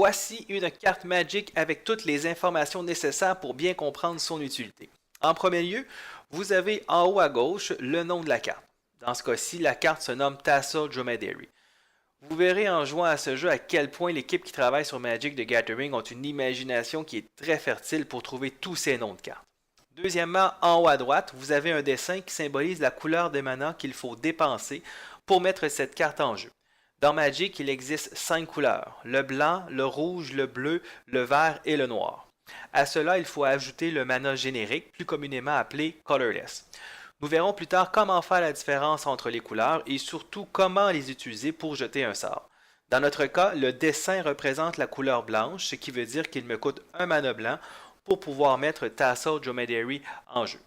Voici une carte Magic avec toutes les informations nécessaires pour bien comprendre son utilité. En premier lieu, vous avez en haut à gauche le nom de la carte. Dans ce cas-ci, la carte se nomme Tassel Dromedary. Vous verrez en jouant à ce jeu à quel point l'équipe qui travaille sur Magic the Gathering ont une imagination qui est très fertile pour trouver tous ces noms de cartes. Deuxièmement, en haut à droite, vous avez un dessin qui symbolise la couleur des manas qu'il faut dépenser pour mettre cette carte en jeu. Dans Magic, il existe 5 couleurs, le blanc, le rouge, le bleu, le vert et le noir. À cela, il faut ajouter le mana générique, plus communément appelé Colorless. Nous verrons plus tard comment faire la différence entre les couleurs et surtout comment les utiliser pour jeter un sort. Dans notre cas, le dessin représente la couleur blanche, ce qui veut dire qu'il me coûte un mana blanc pour pouvoir mettre Tassel Dromedary en jeu.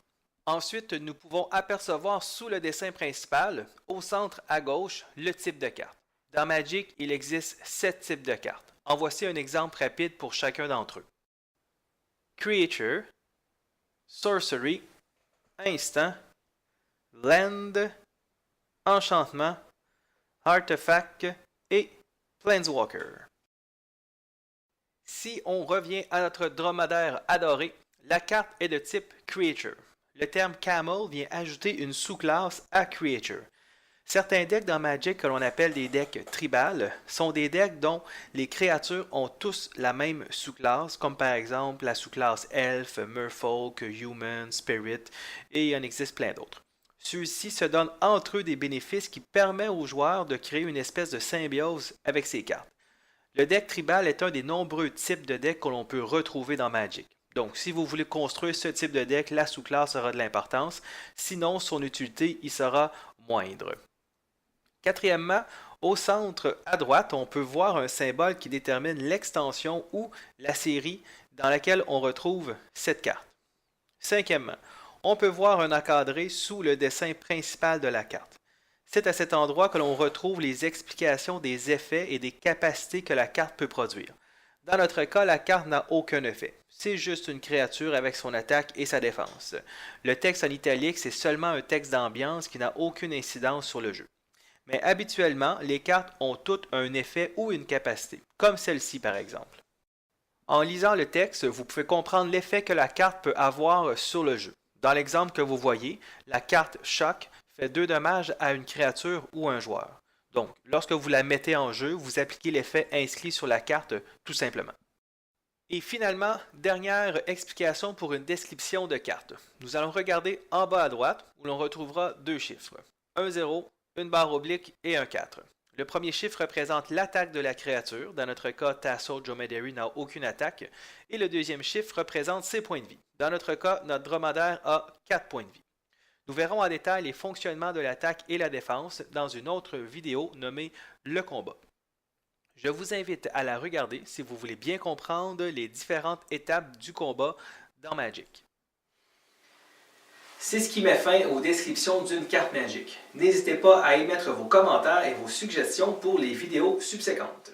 Ensuite, nous pouvons apercevoir sous le dessin principal, au centre à gauche, le type de carte. Dans Magic, il existe 7 types de cartes. En voici un exemple rapide pour chacun d'entre eux. Creature, Sorcery, Instant, Land, Enchantement, Artefact et Planeswalker. Si on revient à notre dromadaire adoré, la carte est de type Creature. Le terme Camel vient ajouter une sous-classe à Creature. Certains decks dans Magic que l'on appelle des decks tribales sont des decks dont les créatures ont tous la même sous-classe, comme par exemple la sous-classe Elf, Merfolk, Human, Spirit, et il en existe plein d'autres. Ceux-ci se donnent entre eux des bénéfices qui permettent aux joueurs de créer une espèce de symbiose avec ces cartes. Le deck tribal est un des nombreux types de decks que l'on peut retrouver dans Magic. Donc, si vous voulez construire ce type de deck, la sous-classe aura de l'importance. Sinon, son utilité y sera moindre. Quatrièmement, au centre à droite, on peut voir un symbole qui détermine l'extension ou la série dans laquelle on retrouve cette carte. Cinquièmement, on peut voir un encadré sous le dessin principal de la carte. C'est à cet endroit que l'on retrouve les explications des effets et des capacités que la carte peut produire. Dans notre cas, la carte n'a aucun effet. C'est juste une créature avec son attaque et sa défense. Le texte en italique, c'est seulement un texte d'ambiance qui n'a aucune incidence sur le jeu. Mais habituellement, les cartes ont toutes un effet ou une capacité, comme celle-ci par exemple. En lisant le texte, vous pouvez comprendre l'effet que la carte peut avoir sur le jeu. Dans l'exemple que vous voyez, la carte Choc fait 2 dommages à une créature ou un joueur. Donc, lorsque vous la mettez en jeu, vous appliquez l'effet inscrit sur la carte tout simplement. Et finalement, dernière explication pour une description de carte. Nous allons regarder en bas à droite où l'on retrouvera 2 chiffres, un 0, une barre oblique et un 4. Le premier chiffre représente l'attaque de la créature, dans notre cas Tassel Dromedary n'a aucune attaque, et le deuxième chiffre représente ses points de vie. Dans notre cas, notre dromadaire a 4 points de vie. Nous verrons en détail les fonctionnements de l'attaque et la défense dans une autre vidéo nommée Le combat. Je vous invite à la regarder si vous voulez bien comprendre les différentes étapes du combat dans Magic. C'est ce qui met fin aux descriptions d'une carte Magic. N'hésitez pas à émettre vos commentaires et vos suggestions pour les vidéos subséquentes.